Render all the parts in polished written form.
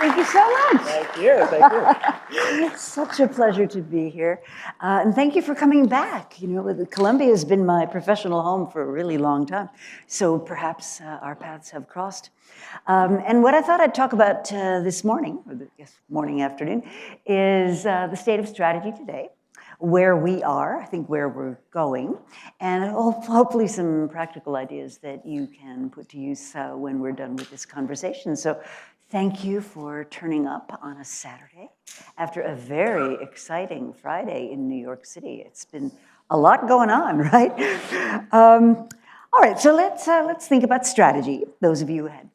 Thank you so much. Thank you, thank you. It's such a pleasure to be here. And thank you for coming back. You know, Columbia has been my professional home for a really long time. So perhaps our paths have crossed. And what I thought I'd talk about this morning, or morning, afternoon, is the state of strategy today, where we are, I think where we're going, and hopefully some practical ideas that you can put to use when we're done with this conversation. So thank you for turning up on a Saturday after a very exciting Friday in New York City. It's been a lot going on, right? All right, so let's think about strategy. Those of you who had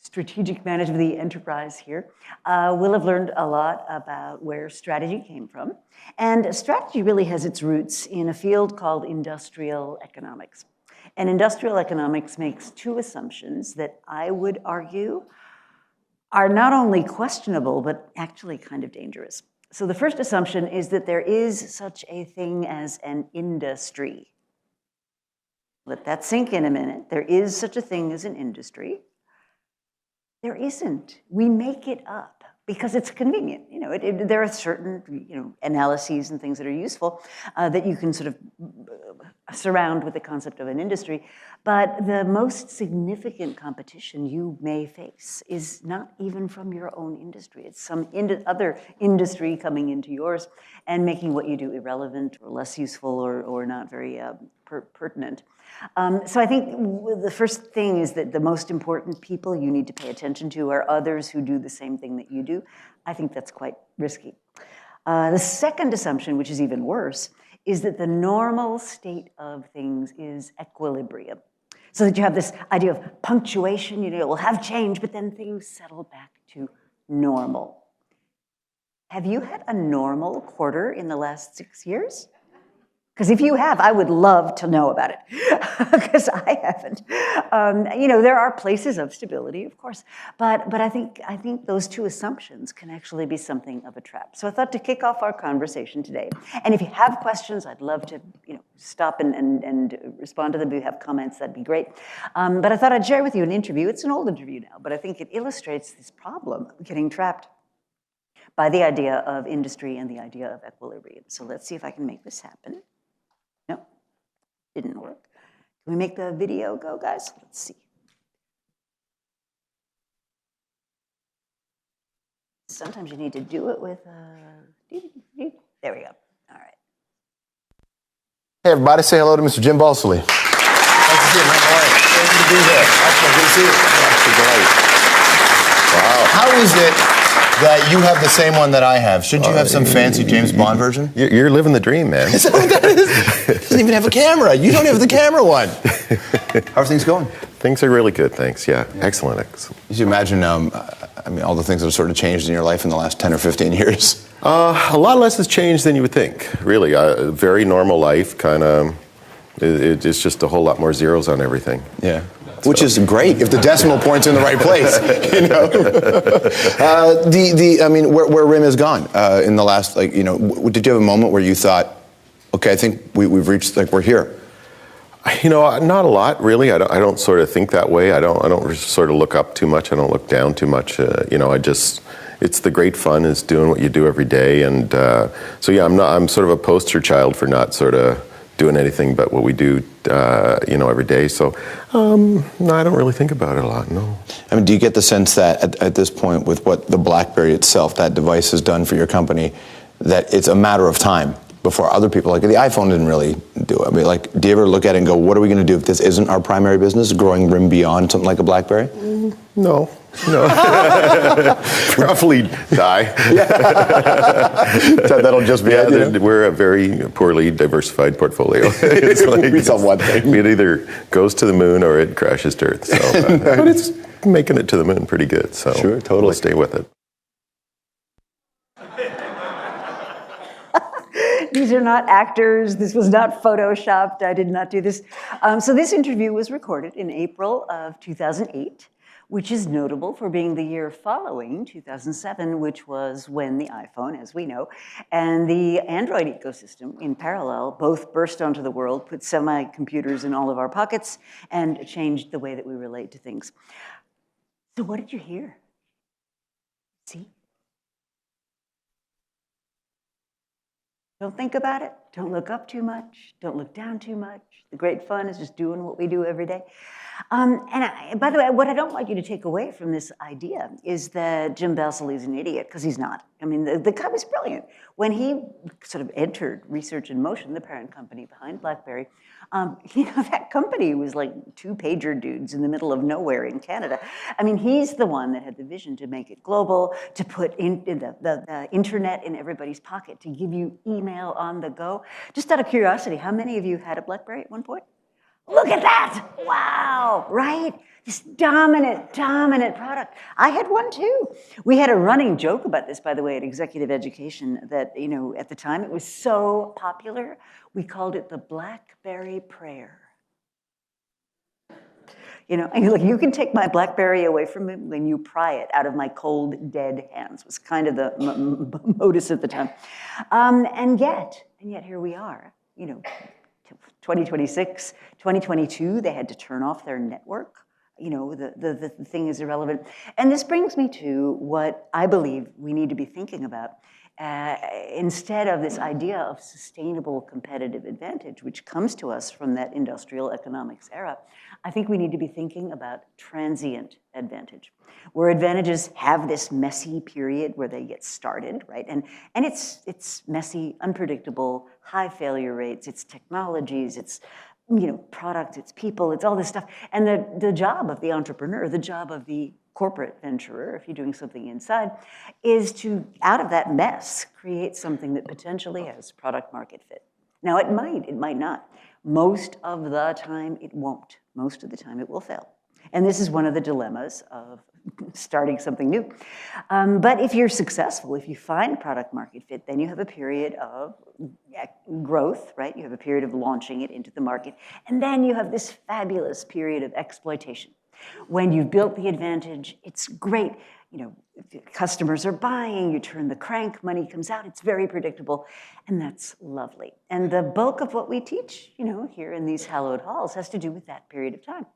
strategic management of the enterprise here will have learned a lot about where strategy came from. And strategy really has its roots in a field called industrial economics. And industrial economics makes two assumptions that I would argue are not only questionable, but actually kind of dangerous. So the first assumption is that there is such a thing as an industry. Let that sink in a minute. There is such a thing as an industry. There isn't. We make it up because it's convenient. You know, there are certain analyses and things that are useful that you can sort of surround with the concept of an industry. But the most significant competition you may face is not even from your own industry. It's some other industry coming into yours and making what you do irrelevant or less useful or not very pertinent. So I think the first thing is that the most important people you need to pay attention to are others who do the same thing that you do. I think that's quite risky. The second assumption, which is even worse, is that the normal state of things is equilibrium. So that you have this idea of punctuation, we'll have change, but then things settle back to normal. Have you had a normal quarter in the last 6 years? Because if you have, I would love to know about it, because I haven't. There are places of stability, of course, but I think those two assumptions can actually be something of a trap. So I thought to kick off our conversation today, and if you have questions, I'd love to stop and respond to them. If you have comments, that'd be great. But I thought I'd share with you an interview. It's an old interview now, but I think it illustrates this problem of getting trapped by the idea of industry and the idea of equilibrium. So let's see if I can make this happen. No, didn't work. Can we make the video go, guys? Let's see. Sometimes you need to do it with there we go. All right. Hey, everybody, say hello to Mr. Jim Balsley. Thanks for being here. All right. Thank you to be here. Excellent. Good to see you. Wow. How is it that you have the same one that I have? Shouldn't you have some fancy James Bond version? You're living the dream, man. Is that what that is? It doesn't even have a camera. You don't have the camera one. How are things going? Things are really good, thanks. Yeah, excellent. Did you imagine, all the things that have sort of changed in your life in the last 10 or 15 years? A lot less has changed than you would think, really. A very normal life, kind of. It's just a whole lot more zeros on everything. Yeah. Which is great if the decimal point's in the right place, where RIM has gone in the last, did you have a moment where you thought, okay, I think we've reached, we're here? Not a lot, really. I don't sort of think that way. I don't sort of look up too much. I don't look down too much. It's the great fun is doing what you do every day. And I'm sort of a poster child for not sort of doing anything but what we do, every day. So, no, I don't really think about it a lot, no. I mean, do you get the sense that at this point, with what the BlackBerry itself, that device has done for your company, that it's a matter of time before other people, the iPhone didn't really do it. I mean, do you ever look at it and go, what are we going to do if this isn't our primary business, growing RIM beyond something like a BlackBerry? No. Probably die. That'll just be it. We're a very poorly diversified portfolio. It's on one thing. It either goes to the moon or it crashes to Earth. So, but it's making it to the moon pretty good. So sure, totally. We'll stay with it. These are not actors. This was not photoshopped. I did not do this. So this interview was recorded in April of 2008. Which is notable for being the year following 2007, which was when the iPhone, as we know, and the Android ecosystem in parallel both burst onto the world, put semi-computers in all of our pockets, and changed the way that we relate to things. So what did you hear? See? Don't think about it. Don't look up too much. Don't look down too much. The great fun is just doing what we do every day. By the way, what I don't want you to take away from this idea is that Jim Balsillie is an idiot, because he's not. I mean, the guy was brilliant. When he sort of entered Research in Motion, the parent company behind BlackBerry, that company was like two pager dudes in the middle of nowhere in Canada. I mean, he's the one that had the vision to make it global, to put the internet in everybody's pocket, to give you email on the go. Just out of curiosity, how many of you had a BlackBerry at one point? Look at that! Wow, right? This dominant product. I had one too. We had a running joke about this, by the way, at Executive Education, that, at the time it was so popular, we called it the BlackBerry Prayer. And look, you can take my BlackBerry away from me when you pry it out of my cold, dead hands, was kind of the modus at the time. And yet here we are, 2026, 2022, they had to turn off their network. The thing is irrelevant. And this brings me to what I believe we need to be thinking about. Instead of this idea of sustainable competitive advantage, which comes to us from that industrial economics era, I think we need to be thinking about transient advantage, where advantages have this messy period where they get started, right? And it's messy, unpredictable, high failure rates, it's technologies, it's product, it's people, it's all this stuff. And the job of the entrepreneur, the job of the corporate venturer, if you're doing something inside, is to, out of that mess, create something that potentially has product market fit. Now, it might not. Most of the time, it won't. Most of the time, it will fail. And this is one of the dilemmas of starting something new. But if you're successful, if you find product market fit, then you have a period of growth, right? You have a period of launching it into the market. And then you have this fabulous period of exploitation. When you've built the advantage, it's great. Customers are buying, you turn the crank, money comes out, it's very predictable, and that's lovely. And the bulk of what we teach, here in these hallowed halls has to do with that period of time.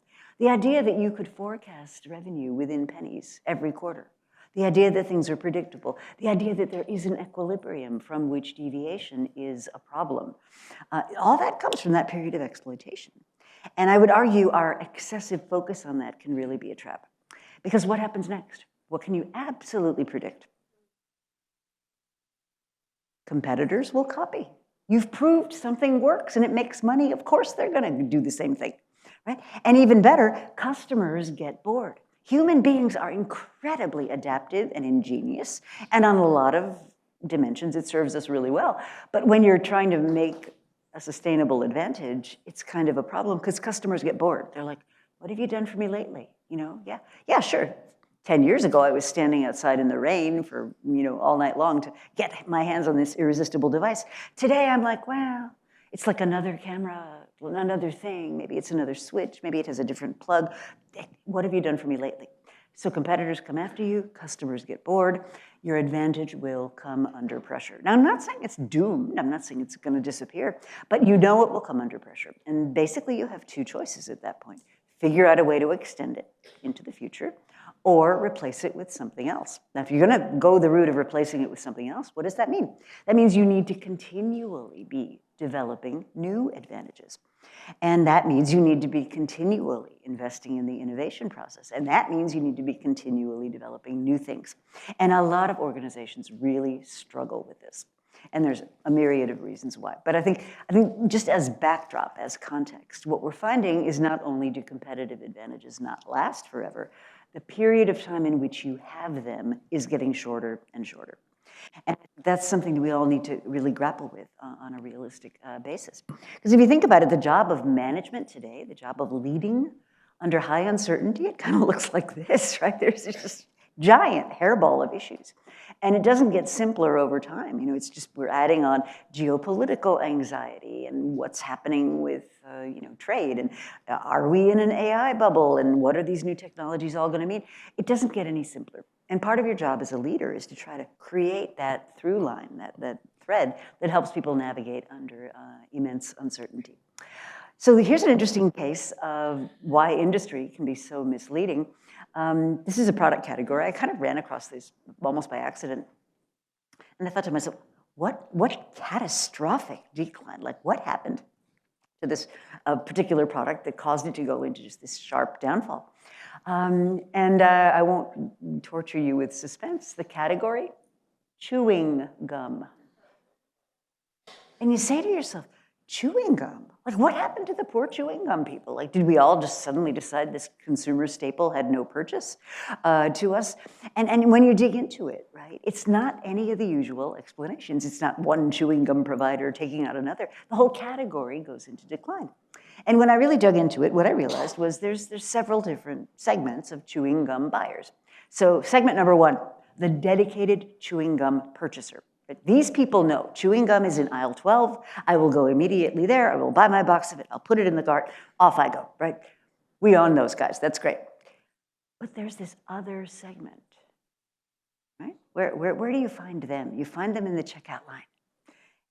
The idea that you could forecast revenue within pennies every quarter. The idea that things are predictable. The idea that there is an equilibrium from which deviation is a problem. All that comes from that period of exploitation. And I would argue our excessive focus on that can really be a trap. Because what happens next? What can you absolutely predict? Competitors will copy. You've proved something works and it makes money. Of course they're going to do the same thing. Right? And even better, customers get bored. Human beings are incredibly adaptive and ingenious, and on a lot of dimensions, it serves us really well. But when you're trying to make a sustainable advantage, it's kind of a problem because customers get bored. They're like, what have you done for me lately? Yeah, sure. 10 years ago, I was standing outside in the rain for, all night long to get my hands on this irresistible device. Today, I'm like, well, it's like another camera, another thing. Maybe it's another switch. Maybe it has a different plug. What have you done for me lately? So competitors come after you. Customers get bored. Your advantage will come under pressure. Now, I'm not saying it's doomed. I'm not saying it's going to disappear. But it will come under pressure. And basically, you have two choices at that point. Figure out a way to extend it into the future, or replace it with something else. Now, if you're going to go the route of replacing it with something else, what does that mean? That means you need to continually be developing new advantages. And that means you need to be continually investing in the innovation process. And that means you need to be continually developing new things. And a lot of organizations really struggle with this. And there's a myriad of reasons why. But I think just as backdrop, as context, what we're finding is not only do competitive advantages not last forever, the period of time in which you have them is getting shorter and shorter. And that's something that we all need to really grapple with on a realistic basis. Because if you think about it, the job of management today, the job of leading under high uncertainty, it kind of looks like this, right? There's this giant hairball of issues. And it doesn't get simpler over time. It's just we're adding on geopolitical anxiety and what's happening with trade. And are we in an AI bubble? And what are these new technologies all going to mean? It doesn't get any simpler. And part of your job as a leader is to try to create that through line, that thread that helps people navigate under immense uncertainty. So here's an interesting case of why industry can be so misleading. This is a product category. I kind of ran across this almost by accident. And I thought to myself, what catastrophic decline? Like, what happened to this particular product that caused it to go into just this sharp downfall? I won't torture you with suspense. The category, chewing gum. And you say to yourself, chewing gum? Like, what happened to the poor chewing gum people? Like, did we all just suddenly decide this consumer staple had no purchase to us? And when you dig into it, right, it's not any of the usual explanations. It's not one chewing gum provider taking out another. The whole category goes into decline. And when I really dug into it, what I realized was there's several different segments of chewing gum buyers. So segment number one, the dedicated chewing gum purchaser. But these people know chewing gum is in aisle 12. I will go immediately there. I will buy my box of it. I'll put it in the cart. Off I go, right? We own those guys. That's great. But there's this other segment, right? Where do you find them? You find them in the checkout line.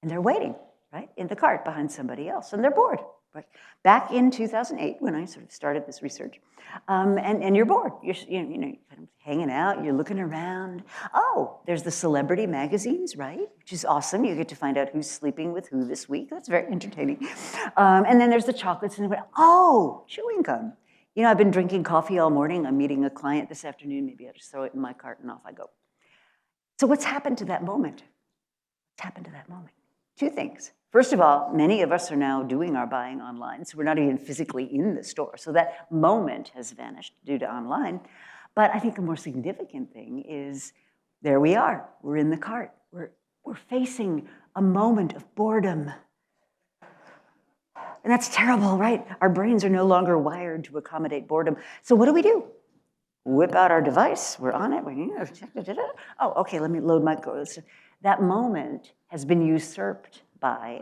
And they're waiting, right, in the cart behind somebody else. And they're bored. Right? Back in 2008, when I sort of started this research, and you're bored. You're kind of hanging out. You're looking around. Oh, there's the celebrity magazines, right? Which is awesome. You get to find out who's sleeping with who this week. That's very entertaining. And then there's the chocolates and oh, chewing gum. You know, I've been drinking coffee all morning. I'm meeting a client this afternoon. Maybe I'll just throw it in my cart and off I go. So what's happened to that moment? What's happened to that moment? Two things. First of all, many of us are now doing our buying online, so we're not even physically in the store. So that moment has vanished due to online. But I think a more significant thing is there we are. We're in the cart. We're facing a moment of boredom. And that's terrible, right? Our brains are no longer wired to accommodate boredom. So what do? Whip out our device. We're on it. Oh, okay, let me load my code. That moment has been usurped by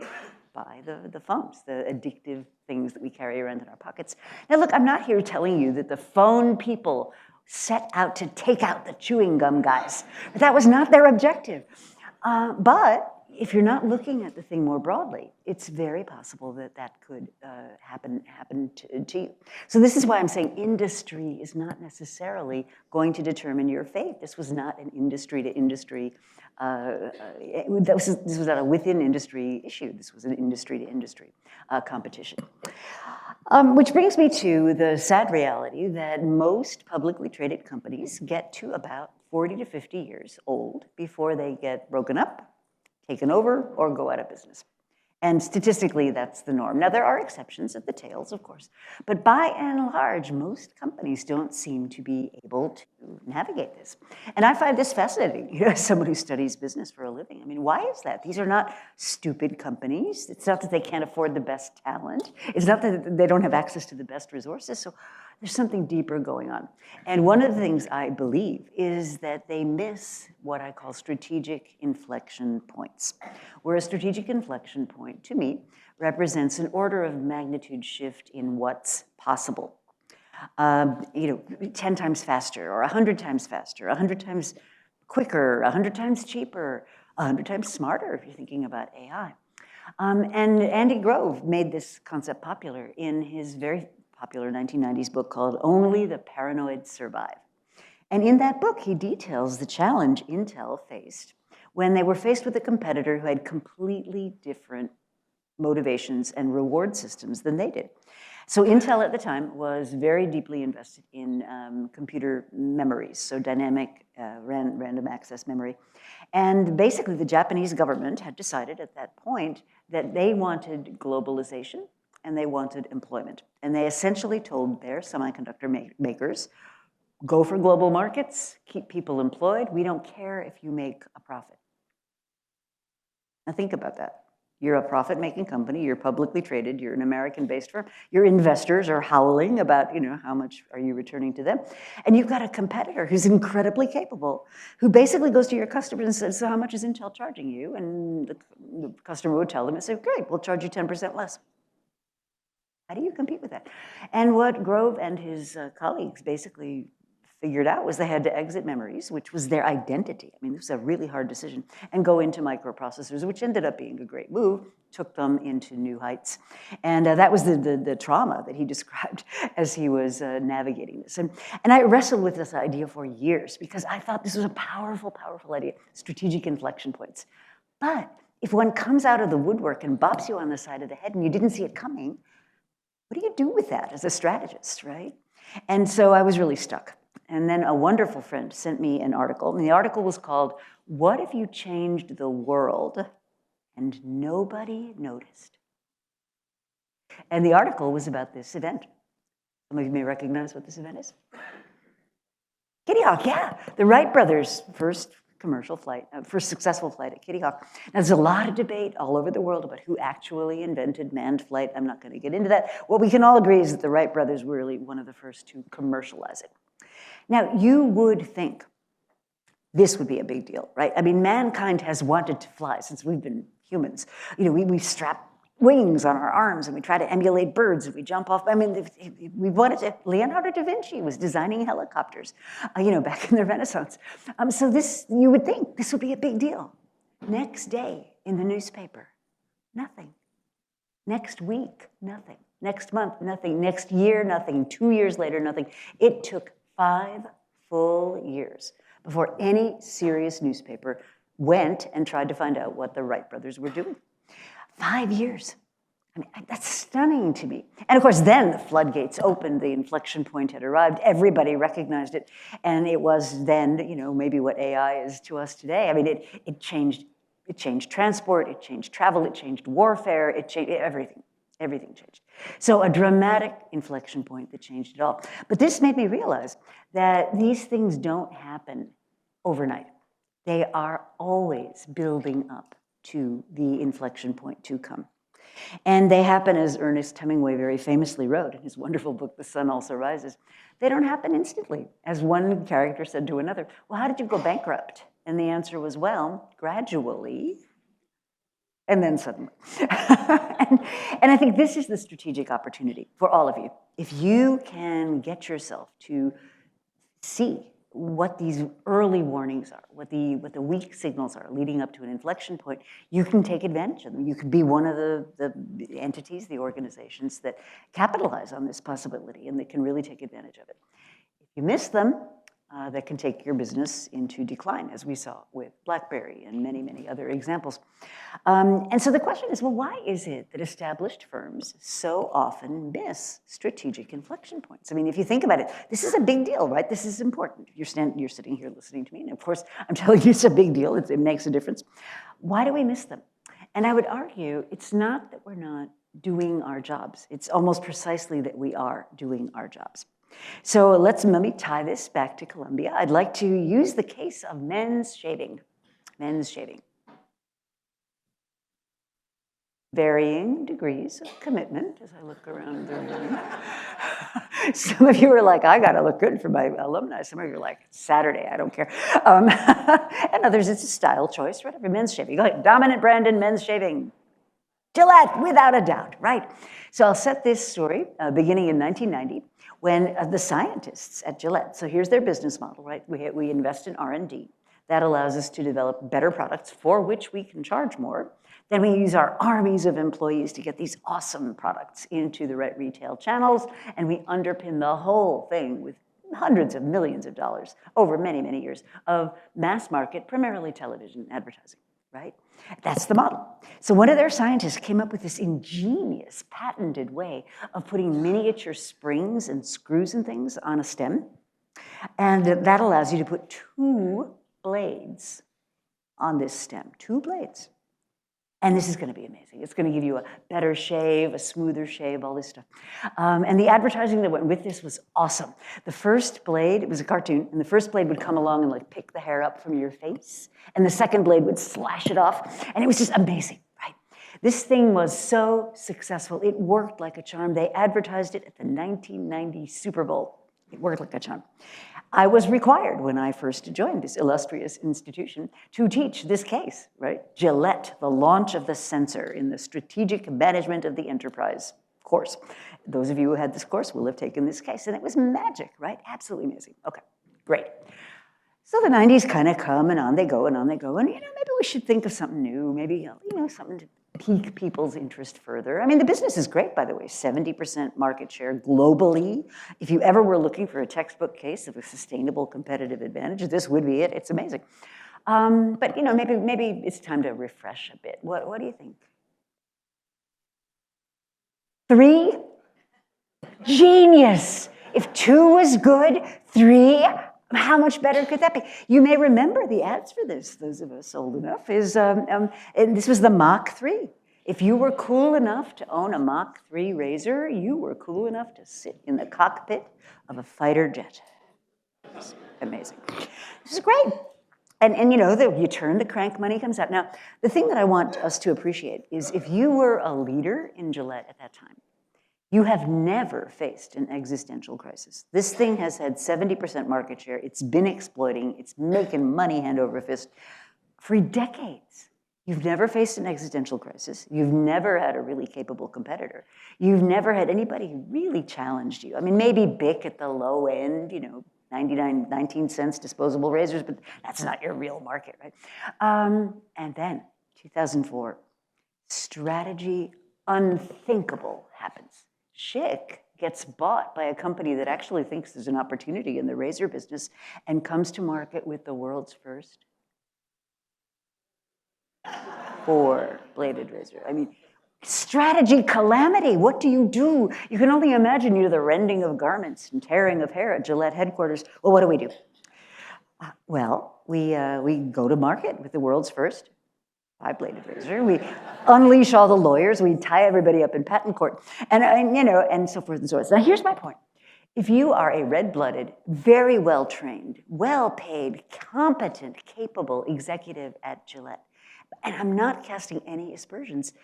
the phones, the addictive things that we carry around in our pockets. Now look, I'm not here telling you that the phone people set out to take out the chewing gum guys. That was not their objective. But if you're not looking at the thing more broadly, it's very possible that could happen to you. So this is why I'm saying industry is not necessarily going to determine your fate. This was not an industry to industry. This was not a within industry issue. This was an industry to industry competition. Which brings me to the sad reality that most publicly traded companies get to about 40 to 50 years old before they get broken up, taken over, or go out of business. And statistically, that's the norm. Now, there are exceptions at the tails, of course, but by and large, most companies don't seem to be able to navigate this. And I find this fascinating, as someone who studies business for a living. I mean, why is that? These are not stupid companies. It's not that they can't afford the best talent. It's not that they don't have access to the best resources. So there's something deeper going on. And one of the things I believe is that they miss what I call strategic inflection points, where a strategic inflection point, to me, represents an order of magnitude shift in what's possible. 10 times faster, or 100 times faster, 100 times quicker, 100 times cheaper, 100 times smarter, if you're thinking about AI. And Andy Grove made this concept popular in his very popular 1990s book called Only the Paranoid Survive. And in that book, he details the challenge Intel faced when they were faced with a competitor who had completely different motivations and reward systems than they did. So Intel at the time was very deeply invested in computer memories, so dynamic random access memory. And basically, the Japanese government had decided at that point that they wanted globalization and they wanted employment. And they essentially told their semiconductor makers, go for global markets, keep people employed. We don't care if you make a profit. Now think about that. You're a profit-making company, you're publicly traded, you're an American-based firm, your investors are howling about, how much are you returning to them? And you've got a competitor who's incredibly capable, who basically goes to your customers and says, so how much is Intel charging you? And the customer would tell them and say, great, we'll charge you 10% less. How do you compete with that? And what Grove and his colleagues basically figured out was they had to exit memories, which was their identity. I mean, this was a really hard decision, and go into microprocessors, which ended up being a great move. took them into new heights. And that was the trauma that he described as he was navigating this. And I wrestled with this idea for years because I thought this was a powerful, powerful idea, strategic inflection points. But if one comes out of the woodwork and bops you on the side of the head and you didn't see it coming, what do you do with that as a strategist, right? And so I was really stuck. And then a wonderful friend sent me an article, and the article was called, "What If You Changed the World and Nobody Noticed?" And the article was about this event. Some of you may recognize what this event is. Kitty Hawk, yeah. The Wright brothers' first commercial flight, first successful flight at Kitty Hawk. Now, there's a lot of debate all over the world about who actually invented manned flight. I'm not going to get into that. What we can all agree is that the Wright brothers were really one of the first to commercialize it. Now, you would think this would be a big deal, right? I mean, mankind has wanted to fly since we've been humans. You know, we strap wings on our arms and we try to emulate birds and we jump off. I mean, we wanted to. Leonardo da Vinci was designing helicopters, back in the Renaissance. So this, you would think this would be a big deal. Next day in the newspaper, nothing. Next week, nothing. Next month, nothing. Next year, nothing. 2 years later, nothing. It took 5 full years before any serious newspaper went and tried to find out what the Wright brothers were doing. 5 years. I mean, that's stunning to me. And of course, then the floodgates opened, the inflection point had arrived, everybody recognized it, and it was then, maybe what AI is to us today. I mean, it changed transport, it changed travel, it changed warfare, it changed everything. Everything changed. So a dramatic inflection point that changed it all. But this made me realize that these things don't happen overnight. They are always building up to the inflection point to come. And they happen, as Ernest Hemingway very famously wrote in his wonderful book, The Sun Also Rises, they don't happen instantly. As one character said to another, "Well, how did you go bankrupt?" And the answer was, well, gradually, and then suddenly. and I think this is the strategic opportunity for all of you. If you can get yourself to see what these early warnings are, what the weak signals are leading up to an inflection point, you can take advantage of them. You could be one of the entities, the organizations that capitalize on this possibility and that can really take advantage of it. If you miss them, that can take your business into decline, as we saw with BlackBerry and many, many other examples. And so the question is, well, why is it that established firms so often miss strategic inflection points? I mean, if you think about it, this is a big deal, right? This is important. You're sitting here listening to me, and of course, I'm telling you it's a big deal. It makes a difference. Why do we miss them? And I would argue it's not that we're not doing our jobs. It's almost precisely that we are doing our jobs. So let me tie this back to Columbia. I'd like to use the case of men's shaving. Men's shaving. Varying degrees of commitment as I look around the room. Some of you are like, I gotta look good for my alumni. Some of you are like, it's Saturday, I don't care. And others, it's a style choice, whatever. Men's shaving. Go ahead. Dominant brand in men's shaving. Gillette, without a doubt, right? So I'll set this story beginning in 1990. When the scientists at Gillette, so here's their business model, right? We invest in R&D. That allows us to develop better products for which we can charge more. Then we use our armies of employees to get these awesome products into the right retail channels, and we underpin the whole thing with hundreds of millions of dollars over many, many years of mass market, primarily television advertising, right? That's the model. So one of their scientists came up with this ingenious, patented way of putting miniature springs and screws and things on a stem. And that allows you to put 2 blades on this stem, 2 blades. And this is going to be amazing. It's going to give you a better shave, a smoother shave, all this stuff. And the advertising that went with this was awesome. The first blade, it was a cartoon, and the first blade would come along and like pick the hair up from your face, and the second blade would slash it off, and it was just amazing, right? This thing was so successful. It worked like a charm. They advertised it at the 1990 Super Bowl. It worked like a charm. I was required when I first joined this illustrious institution to teach this case, right? Gillette, the launch of the sensor in the strategic management of the enterprise course. Those of you who had this course will have taken this case, and it was magic, right? Absolutely amazing. Okay, great. So the 90s kind of come and on they go and on they go, and maybe we should think of something new, maybe something pique people's interest further. I mean, the business is great, by the way, 70% market share globally. If you ever were looking for a textbook case of a sustainable competitive advantage, this would be it. It's amazing. But maybe it's time to refresh a bit. What do you think? 3? Genius. If 2 was good, 3, how much better could that be? You may remember the ads for this, those of us old enough, and this was the Mach 3. If you were cool enough to own a Mach 3 razor, you were cool enough to sit in the cockpit of a fighter jet. It's amazing. This is great. And you turn the crank, money comes out. Now, the thing that I want us to appreciate is if you were a leader in Gillette at that time, you have never faced an existential crisis. This thing has had 70% market share. It's been exploiting. It's making money hand over fist for decades. You've never faced an existential crisis. You've never had a really capable competitor. You've never had anybody who really challenged you. I mean, maybe Bic at the low end, 19 cents disposable razors, but that's not your real market, right? And then, 2004, strategy unthinkable happens. Schick gets bought by a company that actually thinks there's an opportunity in the razor business and comes to market with the world's first 4-bladed razor. I mean, strategy calamity. What do? You can only imagine the rending of garments and tearing of hair at Gillette headquarters. Well, what do? We go to market with the world's first 5-bladed razor. We unleash all the lawyers. We tie everybody up in patent court, and so forth and so on. Now, here's my point. If you are a red-blooded, very well-trained, well-paid, competent, capable executive at Gillette, and I'm not casting any aspersions,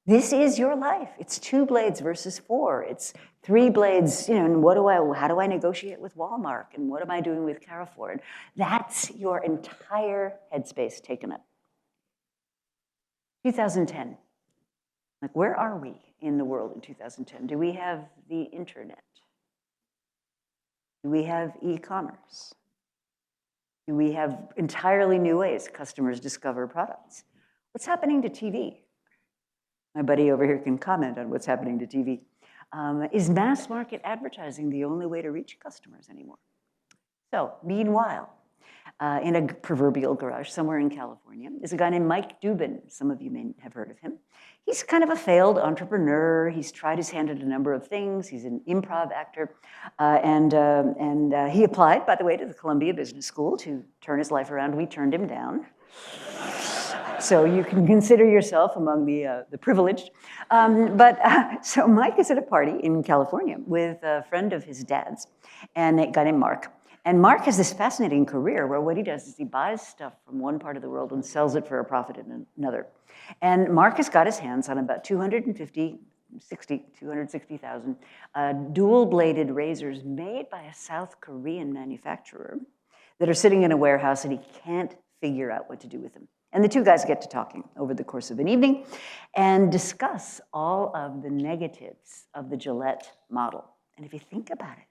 this is your life. It's 2 blades versus 4. It's 3 blades, and how do I negotiate with Walmart? And what am I doing with Carrefour? And that's your entire headspace taken up. 2010. Like, where are we in the world in 2010? Do we have the internet? Do we have e-commerce? Do we have entirely new ways customers discover products? What's happening to TV? My buddy over here can comment on what's happening to TV. Is mass market advertising the only way to reach customers anymore? So, meanwhile, in a proverbial garage somewhere in California is a guy named Mike Dubin. Some of you may have heard of him. He's kind of a failed entrepreneur. He's tried his hand at a number of things. He's an improv actor. And he applied, by the way, to the Columbia Business School to turn his life around. We turned him down. So you can consider yourself among the privileged. So Mike is at a party in California with a friend of his dad's, and a guy named Mark. And Mark has this fascinating career where what he does is he buys stuff from one part of the world and sells it for a profit in another. And Mark has got his hands on about 260,000 dual-bladed razors made by a South Korean manufacturer that are sitting in a warehouse, and he can't figure out what to do with them. And the two guys get to talking over the course of an evening and discuss all of the negatives of the Gillette model. And if you think about it,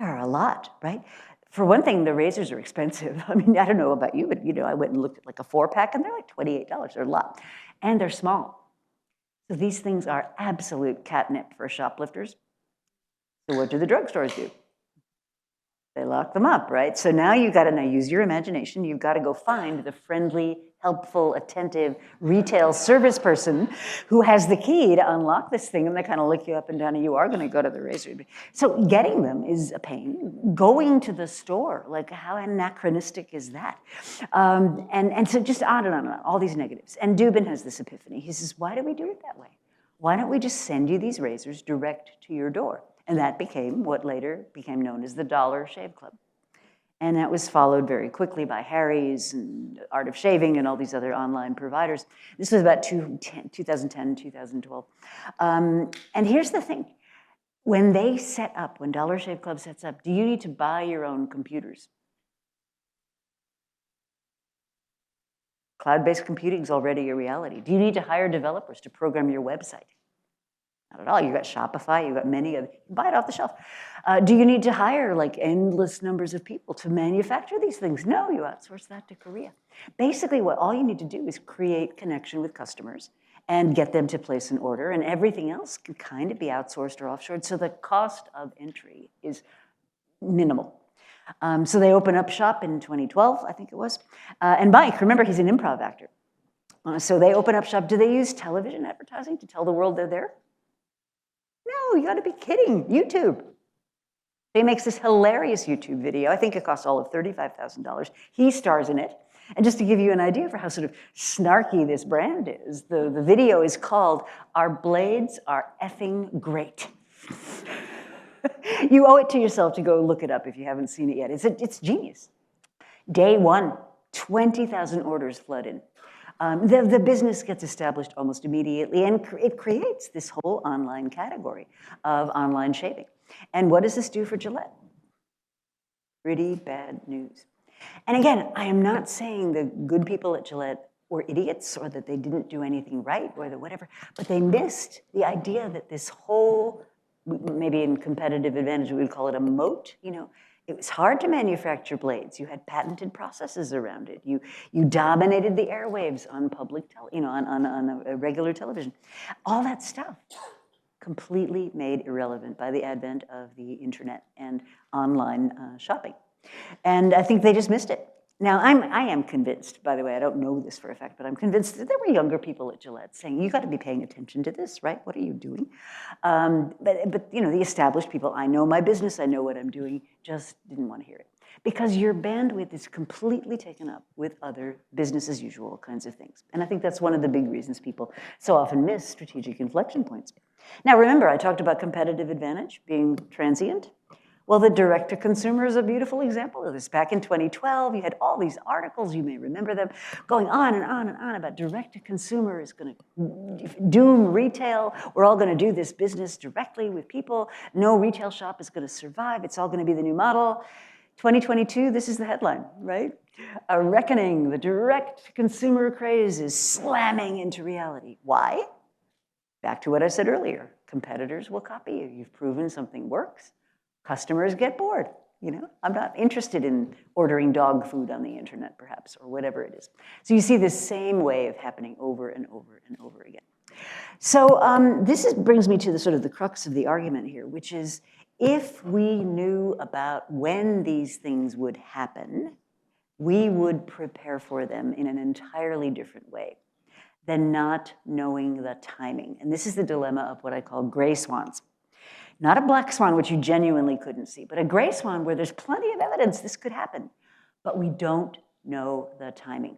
there are a lot, right? For one thing, the razors are expensive. I mean, I don't know about you, but I went and looked at like a 4-pack, and they're like $28. They're a lot. And they're small. So these things are absolute catnip for shoplifters. So what do the drugstores do? They lock them up, right? So now you've got to use your imagination. You've got to go find the friendly, helpful, attentive retail service person who has the key to unlock this thing, and they kind of look you up and down, and you are going to go to the razor. So getting them is a pain. Going to the store, like how anachronistic is that? And so just on and on, all these negatives. And Dubin has this epiphany. He says, why do we do it that way? Why don't we just send you these razors direct to your door? And that became what later became known as the Dollar Shave Club. And that was followed very quickly by Harry's and Art of Shaving and all these other online providers. This was about 2010, 2012. And here's the thing. When Dollar Shave Club sets up, do you need to buy your own computers? Cloud-based computing is already a reality. Do you need to hire developers to program your website? Not at all. You've got Shopify, you've got many of them. You buy it off the shelf. Do you need to hire like endless numbers of people to manufacture these things? No, you outsource that to Korea. Basically, all you need to do is create connection with customers and get them to place an order, and everything else can kind of be outsourced or offshored, so the cost of entry is minimal. So they open up shop in 2012, I think it was. And Mike, remember, he's an improv actor. So they open up shop. Do they use television advertising to tell the world they're there? No, you gotta be kidding. YouTube. He makes this hilarious YouTube video. I think it costs all of $35,000. He stars in it. And just to give you an idea for how sort of snarky this brand is, the video is called "Our Blades Are Effing Great." You owe it to yourself to go look it up if you haven't seen it yet. It's genius. Day one, 20,000 orders flood in. The business gets established almost immediately, and it creates this whole online category of online shaving. And what does this do for Gillette? Pretty bad news. And again, I am not saying the good people at Gillette were idiots or that they didn't do anything right or that whatever, but they missed the idea that this whole, maybe in competitive advantage, we would call it a moat, you know. It was hard to manufacture blades. You had patented processes around it. You dominated the airwaves on public, on a regular television. All that stuff completely made irrelevant by the advent of the internet and online shopping. And I think they just missed it. Now, I am convinced, by the way, I don't know this for a fact, but I'm convinced that there were younger people at Gillette saying, you got to be paying attention to this, right? What are you doing? But you know, the established people, I know my business, I know what I'm doing, just didn't want to hear it. Because your bandwidth is completely taken up with other business as usual kinds of things. And I think that's one of the big reasons people so often miss strategic inflection points. Now, remember, I talked about competitive advantage being transient. Well, the direct-to-consumer is a beautiful example of this. Back in 2012, you had all these articles, you may remember them, going on and on and on about direct-to-consumer is going to doom retail. We're all going to do this business directly with people. No retail shop is going to survive. It's all going to be the new model. 2022, this is the headline, right? A reckoning, the direct-to-consumer craze is slamming into reality. Why? Back to what I said earlier. Competitors will copy you. You've proven something works. Customers get bored, you know? I'm not interested in ordering dog food on the internet, perhaps, or whatever it is. So you see this same wave happening over and over and over again. So brings me to the sort of the crux of the argument here, which is if we knew about when these things would happen, we would prepare for them in an entirely different way than not knowing the timing. And this is the dilemma of what I call gray swans. Not a black swan, which you genuinely couldn't see, but a gray swan where there's plenty of evidence this could happen, but we don't know the timing.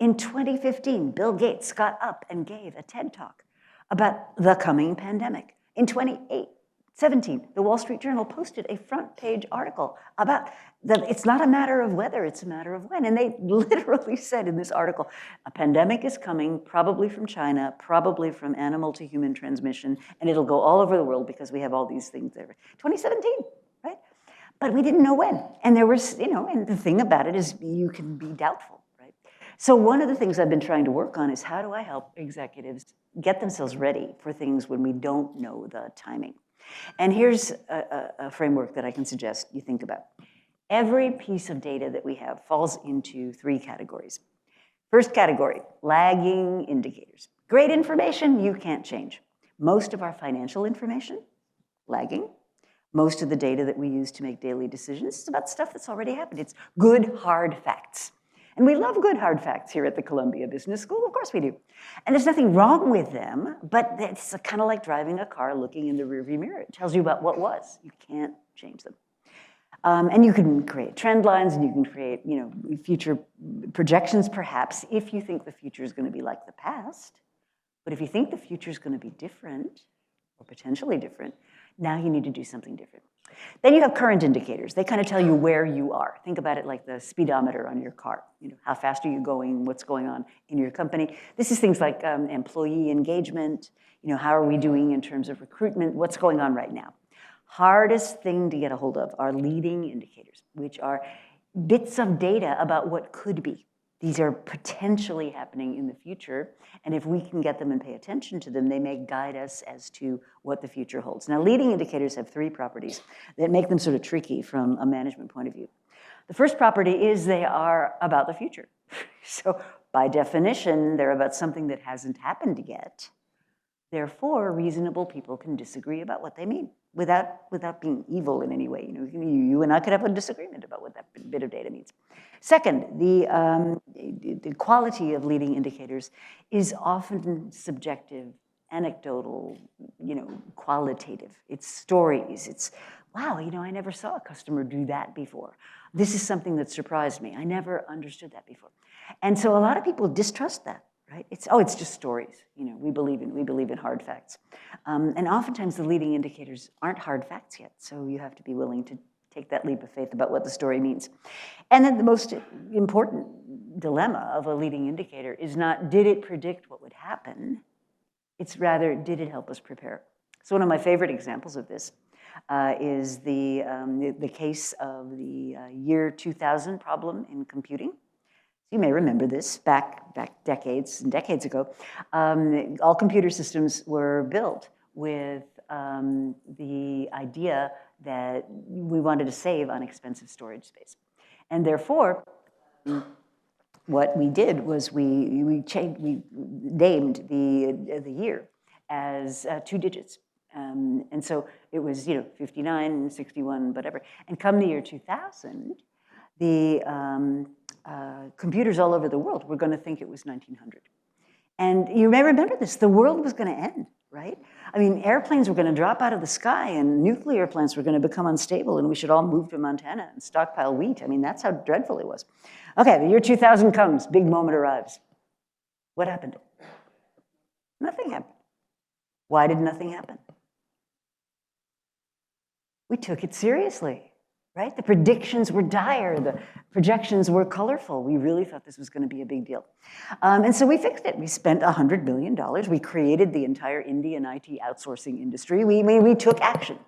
In 2015, Bill Gates got up and gave a TED Talk about the coming pandemic. In 2017, the Wall Street Journal posted a front page article about that it's not a matter of whether, it's a matter of when. And they literally said in this article, a pandemic is coming, probably from China, probably from animal to human transmission, and it'll go all over the world because we have all these things there. 2017, right? But we didn't know when. And there was, you know, and the thing about it is you can be doubtful, right? So one of the things I've been trying to work on is how do I help executives get themselves ready for things when we don't know the timing? And here's a framework that I can suggest you think about. Every piece of data that we have falls into three categories. First category, lagging indicators. Great information you can't change. Most of our financial information, lagging. Most of the data that we use to make daily decisions is about stuff that's already happened. It's good, hard facts. And we love good, hard facts here at the Columbia Business School. Of course we do. And there's nothing wrong with them, but it's kind of like driving a car looking in the rearview mirror. It tells you about what was. You can't change them. And you can create trend lines, and you can create, you know, future projections, perhaps, if you think the future is going to be like the past. But if you think the future is going to be different, or potentially different, now you need to do something different. Then you have current indicators. They kind of tell you where you are. Think about it like the speedometer on your car. You know, how fast are you going? What's going on in your company? This is things like employee engagement. You know, how are we doing in terms of recruitment? What's going on right now? Hardest thing to get a hold of are leading indicators, which are bits of data about what could be. These are potentially happening in the future, and if we can get them and pay attention to them, they may guide us as to what the future holds. Now, leading indicators have three properties that make them sort of tricky from a management point of view. The first property is they are about the future. So by definition, they're about something that hasn't happened yet. Therefore, reasonable people can disagree about what they mean without being evil in any way. You and I could have a disagreement about what that bit of data means. Second, the quality of leading indicators is often subjective, anecdotal, qualitative. It's stories. It's, wow, I never saw a customer do that before. This is something that surprised me. I never understood that before. And so a lot of people distrust that. Right? It's just stories. We believe in hard facts. And oftentimes the leading indicators aren't hard facts yet, so you have to be willing to take that leap of faith about what the story means. And then the most important dilemma of a leading indicator is not, did it predict what would happen? It's rather, did it help us prepare? So one of my favorite examples of this is the case of the year 2000 problem in computing. You may remember this back decades and decades ago. All computer systems were built with the idea that we wanted to save on expensive storage space. And therefore, what we did was we named the year as 2 digits. And so it was 59, 61, whatever. And come the year 2000, the computers all over the world were going to think it was 1900. And you may remember this, the world was going to end, right? I mean, airplanes were going to drop out of the sky and nuclear plants were going to become unstable and we should all move to Montana and stockpile wheat. I mean, that's how dreadful it was. Okay, the year 2000 comes, big moment arrives. What happened? Nothing happened. Why did nothing happen? We took it seriously. Right? The predictions were dire. The projections were colorful. We really thought this was going to be a big deal. And so we fixed it. We spent $100 million. We created the entire Indian IT outsourcing industry. We took action,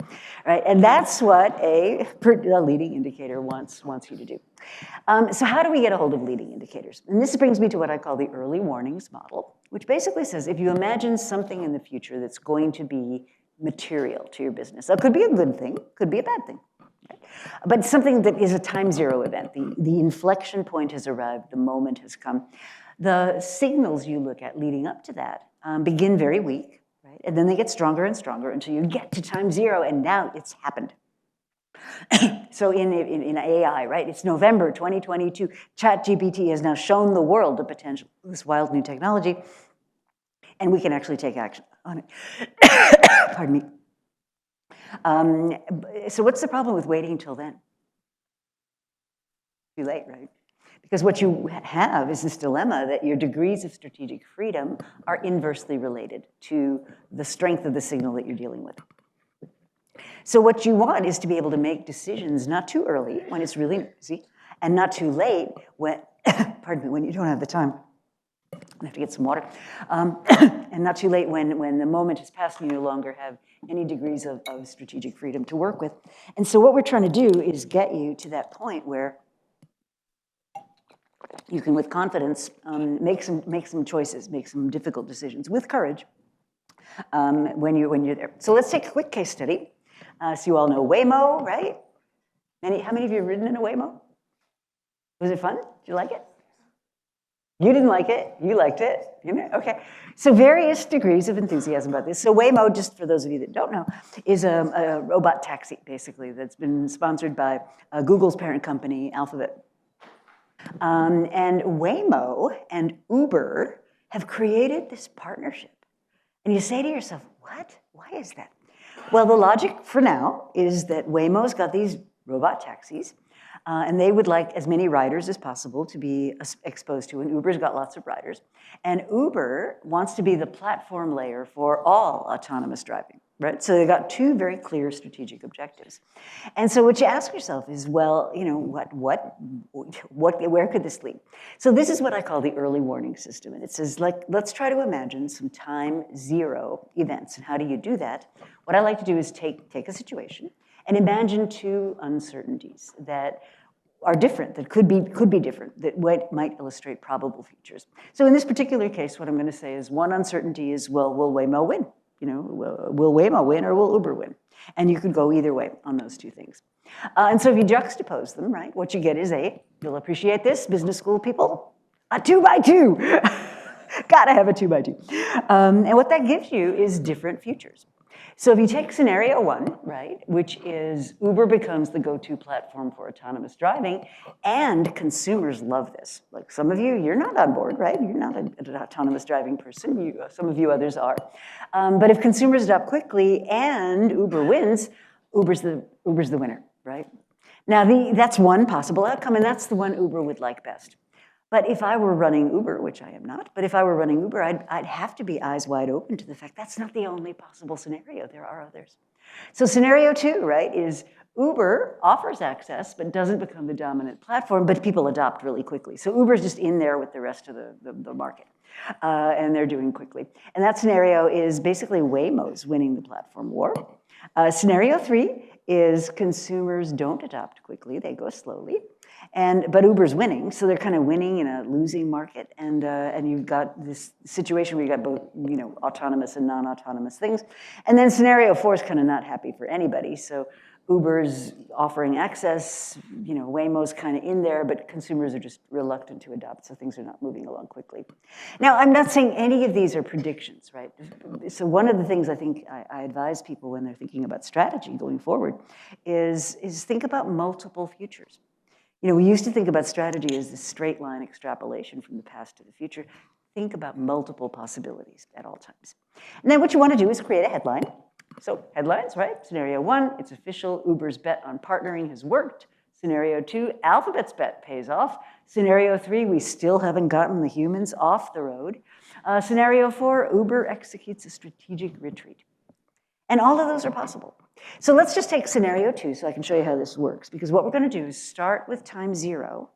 right? And that's what a leading indicator wants you to do. So how do we get a hold of leading indicators? And this brings me to what I call the early warnings model, which basically says if you imagine something in the future that's going to be material to your business, that could be a good thing, could be a bad thing. But something that is a time zero event. The inflection point has arrived, the moment has come. The signals you look at leading up to that begin very weak, right? And then they get stronger and stronger until you get to time zero, and now it's happened. So in AI, right, it's November 2022, ChatGPT has now shown the world the potential of this wild new technology, and we can actually take action on it. Pardon me. So what's the problem with waiting until then? Too late, right? Because what you have is this dilemma that your degrees of strategic freedom are inversely related to the strength of the signal that you're dealing with. So what you want is to be able to make decisions not too early when it's really noisy, and not too late when, pardon me, when you don't have the time. I have to get some water. And not too late when the moment has passed and you no longer have any degrees of strategic freedom to work with. And so what we're trying to do is get you to that point where you can, with confidence, make some choices, make some difficult decisions with courage when you're there. So let's take a quick case study. So you all know Waymo, right? How many of you have ridden in a Waymo? Was it fun? Did you like it? You didn't like it. You liked it. Okay. So various degrees of enthusiasm about this. So Waymo, just for those of you that don't know, is a robot taxi, basically, that's been sponsored by Google's parent company, Alphabet. And Waymo and Uber have created this partnership. And you say to yourself, what? Why is that? Well, the logic for now is that Waymo's got these robot taxis, and they would like as many riders as possible to be exposed to, and Uber's got lots of riders. And Uber wants to be the platform layer for all autonomous driving, right? So they've got two very clear strategic objectives. And so what you ask yourself is, well, where could this lead? So this is what I call the early warning system. And it says, let's try to imagine some time zero events. And how do you do that? What I like to do is take a situation and imagine two uncertainties that are different, that could be different, that might illustrate probable futures. So in this particular case, what I'm going to say is one uncertainty is, well, will Waymo win? Will Waymo win or will Uber win? And you could go either way on those two things. And so if you juxtapose them, right, what you get is you'll appreciate this, business school people, a 2x2. Gotta have a 2x2. And what that gives you is different futures. So if you take scenario one, right, which is Uber becomes the go-to platform for autonomous driving, and consumers love this. Like some of you, you're not on board, right? You're not an autonomous driving person. Some of you others are. But if consumers adopt quickly and Uber wins, Uber's the winner, right? Now, that's one possible outcome, and that's the one Uber would like best. But if I were running Uber, which I am not, but if I were running Uber, I'd have to be eyes wide open to the fact that's not the only possible scenario. There are others. So scenario two, right, is Uber offers access but doesn't become the dominant platform, but people adopt really quickly. So Uber's just in there with the rest of the market, and they're doing quickly. And that scenario is basically Waymo's winning the platform war. Scenario three is consumers don't adopt quickly, they go slowly. But Uber's winning, so they're kind of winning in a losing market, and you've got this situation where you got both, autonomous and non-autonomous things. And then scenario four is kind of not happy for anybody. So Uber's offering access, Waymo's kind of in there, but consumers are just reluctant to adopt, so things are not moving along quickly. Now, I'm not saying any of these are predictions, right? So one of the things I think I advise people when they're thinking about strategy going forward is think about multiple futures. We used to think about strategy as this straight line extrapolation from the past to the future. Think about multiple possibilities at all times. And then what you want to do is create a headline. So headlines, right? Scenario one, it's official, Uber's bet on partnering has worked. Scenario two, Alphabet's bet pays off. Scenario three, we still haven't gotten the humans off the road. Scenario four, Uber executes a strategic retreat. And all of those are possible. So let's just take scenario two so I can show you how this works. Because what we're going to do is start with time zero,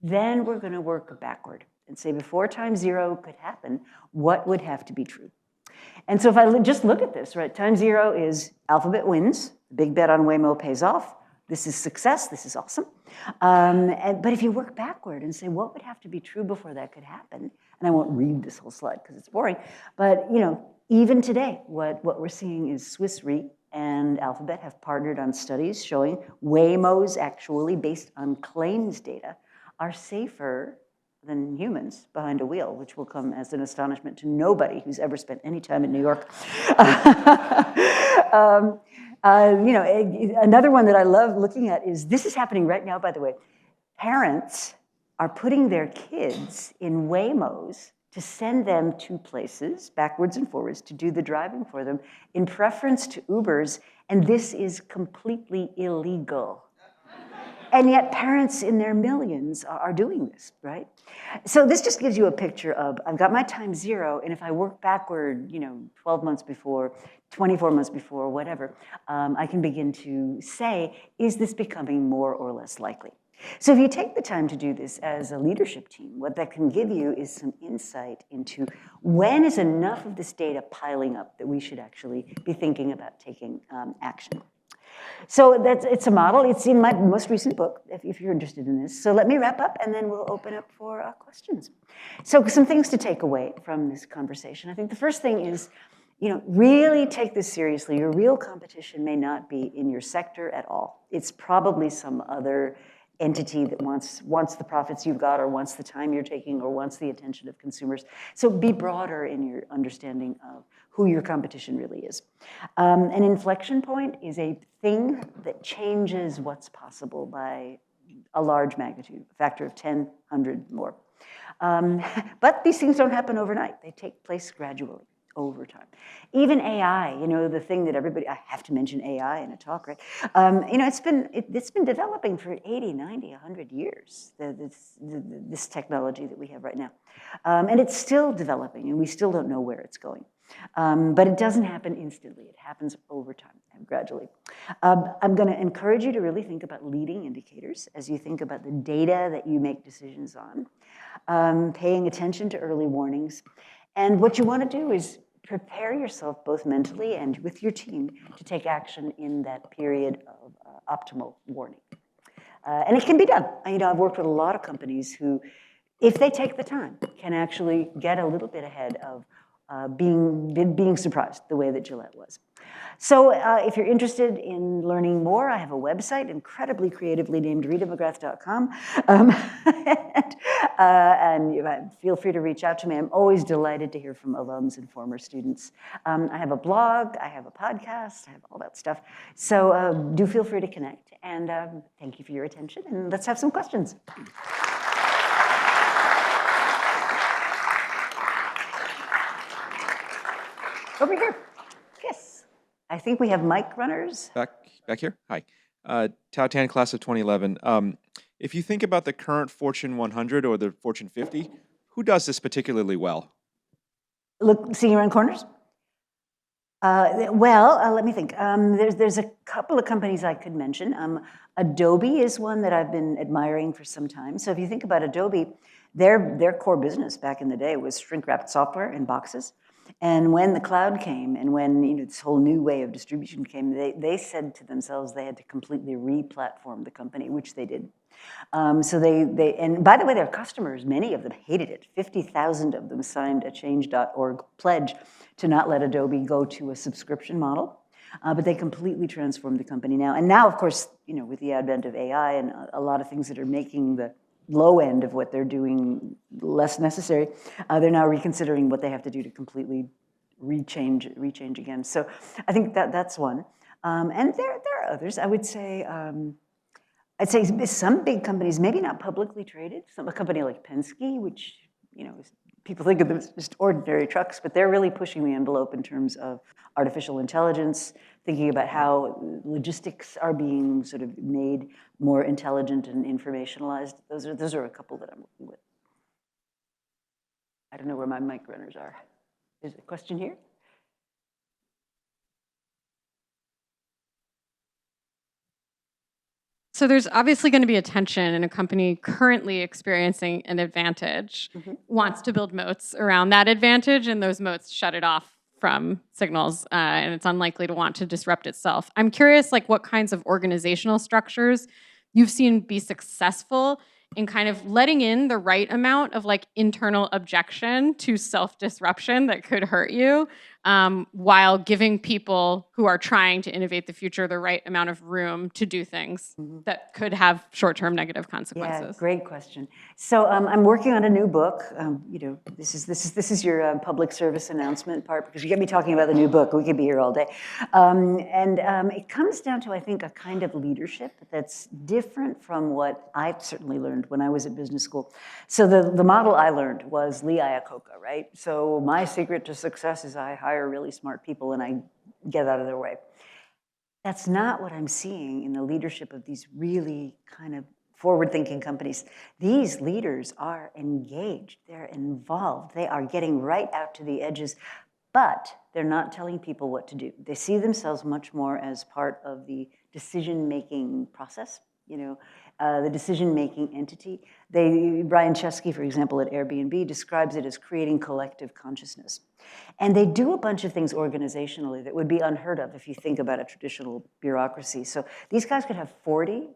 then we're going to work backward and say before time zero could happen, what would have to be true? And so if I just look at this, right, time zero is Alphabet wins, the big bet on Waymo pays off, this is success, this is awesome. But if you work backward and say what would have to be true before that could happen, and I won't read this whole slide because it's boring, but even today, what we're seeing is Swiss Re and Alphabet have partnered on studies showing Waymos actually, based on claims data, are safer than humans behind a wheel, which will come as an astonishment to nobody who's ever spent any time in New York. Another one that I love looking at is, this is happening right now, by the way. Parents are putting their kids in Waymos to send them to places, backwards and forwards, to do the driving for them, in preference to Ubers, and this is completely illegal. And yet parents in their millions are doing this, right? So this just gives you a picture of, I've got my time zero, and if I work backward, 12 months before, 24 months before, whatever, I can begin to say, is this becoming more or less likely? So if you take the time to do this as a leadership team, what that can give you is some insight into when is enough of this data piling up that we should actually be thinking about taking action. So it's a model. It's in my most recent book, if you're interested in this. So let me wrap up, and then we'll open up for questions. So some things to take away from this conversation. I think the first thing is, really take this seriously. Your real competition may not be in your sector at all. It's probably some other entity that wants the profits you've got, or wants the time you're taking, or wants the attention of consumers. So be broader in your understanding of who your competition really is. An inflection point is a thing that changes what's possible by a large magnitude, a factor of 10, 100 more. But these things don't happen overnight. They take place gradually, over time. Even AI, the thing that everybody, I have to mention AI in a talk, right? It's been developing for 80, 90, 100 years, this technology that we have right now. And it's still developing, and we still don't know where it's going. But it doesn't happen instantly. It happens over time and gradually. I'm going to encourage you to really think about leading indicators as you think about the data that you make decisions on, paying attention to early warnings. And what you want to do is prepare yourself both mentally and with your team to take action in that period of optimal warning. And it can be done. I've worked with a lot of companies who, if they take the time, can actually get a little bit ahead of being surprised the way that Gillette was. So if you're interested in learning more, I have a website, incredibly creatively named ritamcgrath.com. And feel free to reach out to me. I'm always delighted to hear from alums and former students. I have a blog, I have a podcast, I have all that stuff. So do feel free to connect. And thank you for your attention, and let's have some questions. Over here. Yes. I think we have mic runners. Back here? Hi. Tao Tan, class of 2011. If you think about the current Fortune 100 or the Fortune 50, who does this particularly well? Look, seeing around corners? Let me think. There's a couple of companies I could mention. Adobe is one that I've been admiring for some time. So if you think about Adobe, their core business back in the day was shrink-wrapped software in boxes. And when the cloud came, and when this whole new way of distribution came, they said to themselves they had to completely re-platform the company, which they did. And by the way, their customers, many of them hated it. 50,000 of them signed a change.org pledge to not let Adobe go to a subscription model. But they completely transformed the company now. And now, of course, with the advent of AI and a lot of things that are making the low end of what they're doing less necessary, they're now reconsidering what they have to do to completely rechange again. So I think that's one. And there are others. I'd say some big companies, maybe not publicly traded. A company like Penske, which people think of them as just ordinary trucks, but they're really pushing the envelope in terms of artificial intelligence, thinking about how logistics are being sort of made more intelligent and informationalized. Those are a couple that I'm working with. I don't know where my mic runners are. Is there a question here? So there's obviously going to be a tension in a company currently experiencing an advantage, wants to build moats around that advantage, and those moats shut it off from signals, and it's unlikely to want to disrupt itself. I'm curious, what kinds of organizational structures you've seen be successful in kind of letting in the right amount of internal objection to self-disruption that could hurt you, while giving people who are trying to innovate the future the right amount of room to do things that could have short-term negative consequences. Yeah, great question. So I'm working on a new book. This is your public service announcement part, because you get me talking about the new book. We could be here all day. It comes down to, I think, a kind of leadership that's different from what I've certainly learned when I was at business school. So the model I learned was Lee Iacocca, right? So my secret to success is I hire really smart people and I get out of their way. That's not what I'm seeing in the leadership of these really kind of forward-thinking companies. These leaders are engaged, they're involved, they are getting right out to the edges, but they're not telling people what to do. They see themselves much more as part of the decision-making process, the decision-making entity. Brian Chesky, for example, at Airbnb, describes it as creating collective consciousness. And they do a bunch of things organizationally that would be unheard of if you think about a traditional bureaucracy. So these guys could have 40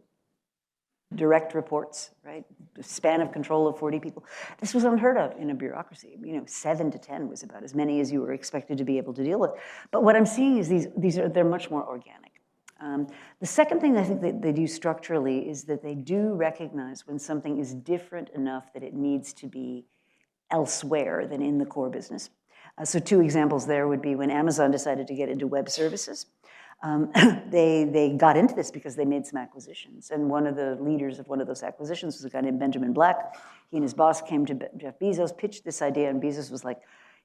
direct reports, right? The span of control of 40 people. This was unheard of in a bureaucracy. 7 to 10 was about as many as you were expected to be able to deal with. But what I'm seeing is they're much more organic. The second thing I think that they do structurally is that they do recognize when something is different enough that it needs to be elsewhere than in the core business. So 2 examples there would be when Amazon decided to get into web services. They got into this because they made some acquisitions. And one of the leaders of one of those acquisitions was a guy named Benjamin Black. He and his boss came to Jeff Bezos, pitched this idea, and Bezos was like,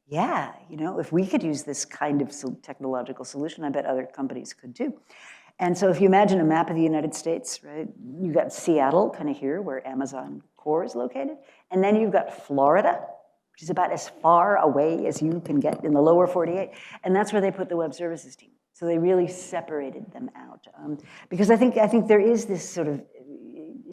yeah, if we could use this kind of technological solution, I bet other companies could too. And so if you imagine a map of the United States, right, you've got Seattle kind of here where Amazon core is located. And then you've got Florida, which is about as far away as you can get in the lower 48. And that's where they put the web services team. So they really separated them out. Because I think there is this sort of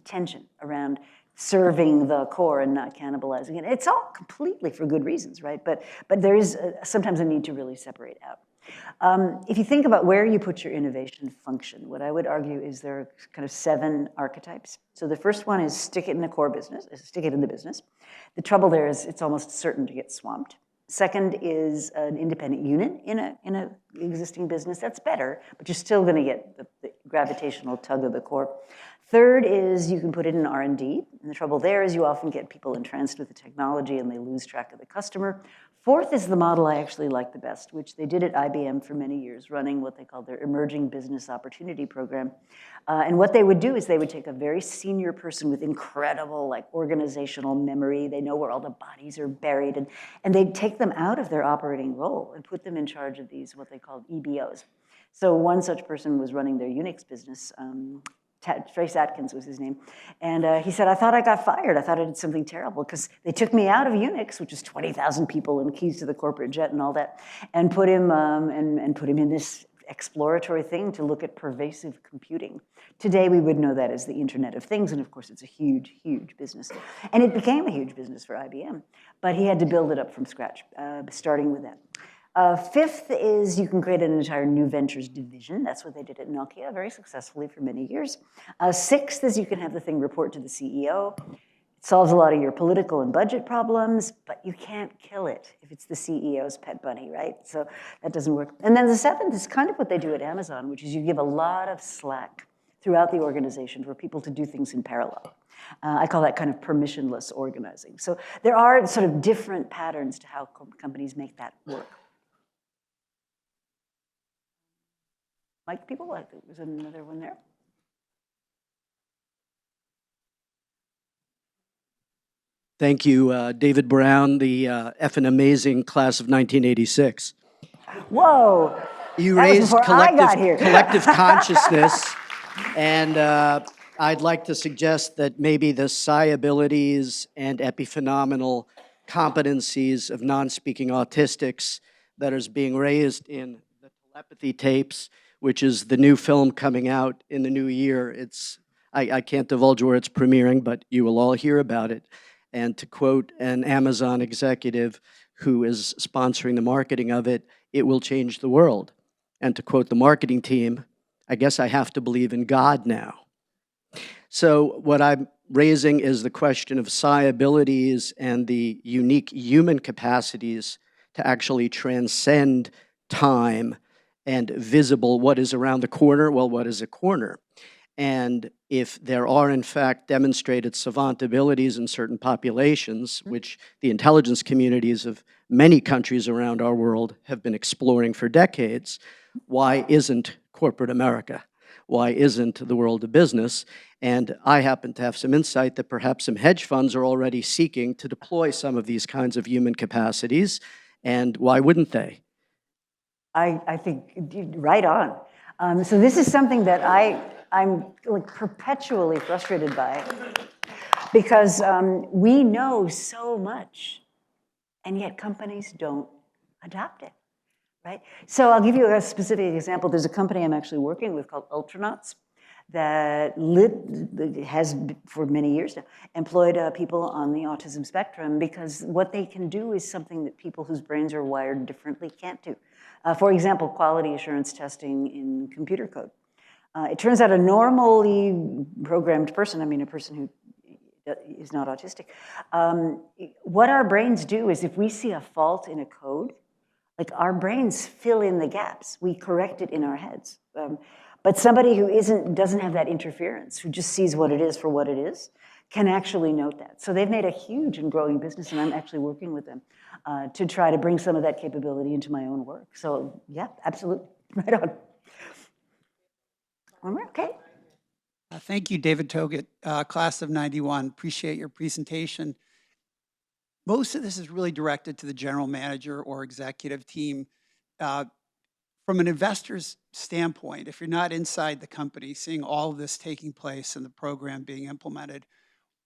tension around serving the core and not cannibalizing it. It's all completely for good reasons, right? But there is sometimes a need to really separate out. If you think about where you put your innovation function, what I would argue is there are kind of 7 archetypes. So the first one is stick it in the core business, stick it in the business. The trouble there is it's almost certain to get swamped. Second is an independent unit in a existing business. That's better, but you're still going to get the gravitational tug of the core. Third is you can put it in R&D, and the trouble there is you often get people entranced with the technology and they lose track of the customer. Fourth is the model I actually like the best, which they did at IBM for many years, running what they called their Emerging Business Opportunity Program. And what they would do is they would take a very senior person with incredible like organizational memory. They know where all the bodies are buried, and they'd take them out of their operating role and put them in charge of these, what they called EBOs. So one such person was running their Unix business. Trace Atkins was his name. And he said, I thought I got fired. I thought I did something terrible because they took me out of Unix, which is 20,000 people and keys to the corporate jet and all that, and put him in this exploratory thing to look at pervasive computing. Today, we would know that as the Internet of Things, and of course, it's a huge, huge business. And it became a huge business for IBM, but he had to build it up from scratch, starting with that. Fifth is you can create an entire new ventures division. That's what they did at Nokia very successfully for many years. Sixth is you can have the thing report to the CEO. It solves a lot of your political and budget problems, but you can't kill it if it's the CEO's pet bunny, right? So that doesn't work. And then the seventh is kind of what they do at Amazon, which is you give a lot of slack throughout the organization for people to do things in parallel. I call that kind of permissionless organizing. So there are sort of different patterns to how companies make that work. Mike, people, there's another one there. Thank you, David Brown, the effing amazing class of 1986. Whoa! You that was raised before I got here. collective consciousness, and I'd like to suggest that maybe the psi abilities and epiphenomenal competencies of non-speaking autistics that is being raised in the telepathy tapes, which is the new film coming out in the new year. I can't divulge where it's premiering, but you will all hear about it. And to quote an Amazon executive who is sponsoring the marketing of it, it will change the world. And to quote the marketing team, I guess I have to believe in God now. So what I'm raising is the question of psi abilities and the unique human capacities to actually transcend time and visible what is around the corner. Well, what is a corner? And if there are, in fact, demonstrated savant abilities in certain populations, which the intelligence communities of many countries around our world have been exploring for decades, why isn't corporate America? Why isn't the world of business? And I happen to have some insight that perhaps some hedge funds are already seeking to deploy some of these kinds of human capacities, and why wouldn't they? I think right on. So this is something that I'm like perpetually frustrated by because we know so much and yet companies don't adopt it, right? So I'll give you a specific example. There's a company I'm actually working with called Ultranauts that has for many years now employed people on the autism spectrum because what they can do is something that people whose brains are wired differently can't do. For example, quality assurance testing in computer code. It turns out a normally programmed person, I mean a person who is not autistic, what our brains do is if we see a fault in a code, like our brains fill in the gaps. We correct it in our heads. But somebody who doesn't have that interference, who just sees what it is for what it is, can actually note that. So they've made a huge and growing business, and I'm actually working with them to try to bring some of that capability into my own work. So yeah, absolutely, right on. Okay. Thank you, David Togut, class of 91. Appreciate your presentation. Most of this is really directed to the general manager or executive team. From an investor's standpoint, if you're not inside the company, seeing all of this taking place and the program being implemented,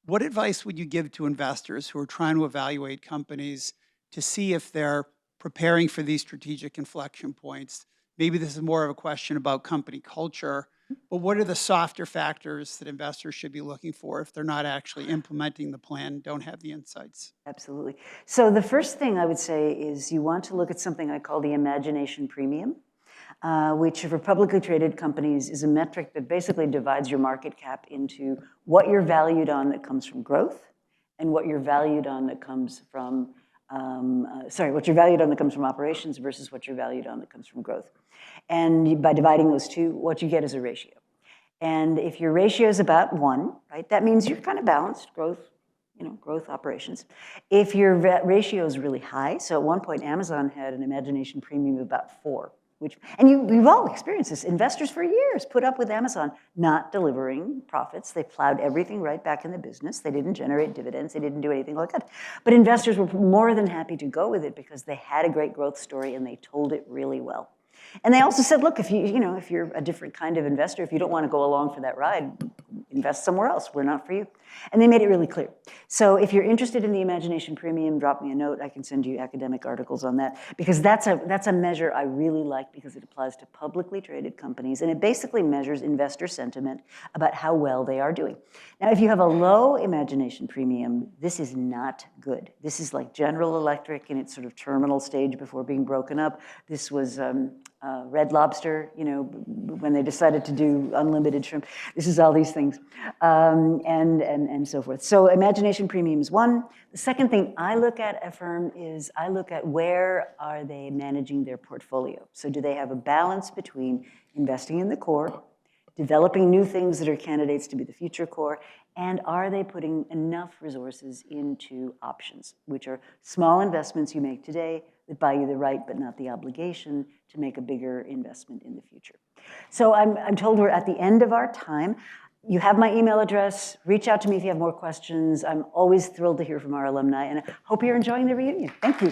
what advice would you give to investors who are trying to evaluate companies to see if they're preparing for these strategic inflection points? Maybe this is more of a question about company culture, but what are the softer factors that investors should be looking for if they're not actually implementing the plan, don't have the insights? Absolutely. So the first thing I would say is you want to look at something I call the imagination premium, which for publicly traded companies is a metric that basically divides your market cap into what you're valued on that comes from growth and what you're valued on that comes from what you're valued on that comes from operations versus what you're valued on that comes from growth. And by dividing those two, what you get is a ratio. And if your ratio is about 1, right, that means you're kind of balanced, growth, growth operations. If your ratio is really high, so at one point Amazon had an imagination premium of about 4, we've all experienced this. Investors for years put up with Amazon not delivering profits. They plowed everything right back in the business. They didn't generate dividends. They didn't do anything like that. But investors were more than happy to go with it because they had a great growth story and they told it really well. And they also said, look, if you're a different kind of investor, if you don't want to go along for that ride, invest somewhere else. We're not for you. And they made it really clear. So if you're interested in the imagination premium, drop me a note. I can send you academic articles on that, because that's a measure I really like because it applies to publicly traded companies, and it basically measures investor sentiment about how well they are doing. Now, if you have a low imagination premium, this is not good. This is like General Electric in its sort of terminal stage before being broken up. This was Red Lobster, when they decided to do unlimited shrimp. This is all these things, and so forth. So imagination premium is 1. The second thing I look at a firm is I look at where are they managing their portfolio. So do they have a balance between investing in the core, developing new things that are candidates to be the future core, and are they putting enough resources into options, which are small investments you make today that buy you the right but not the obligation to make a bigger investment in the future. So I'm told we're at the end of our time. You have my email address. Reach out to me if you have more questions. I'm always thrilled to hear from our alumni, and I hope you're enjoying the reunion. Thank you.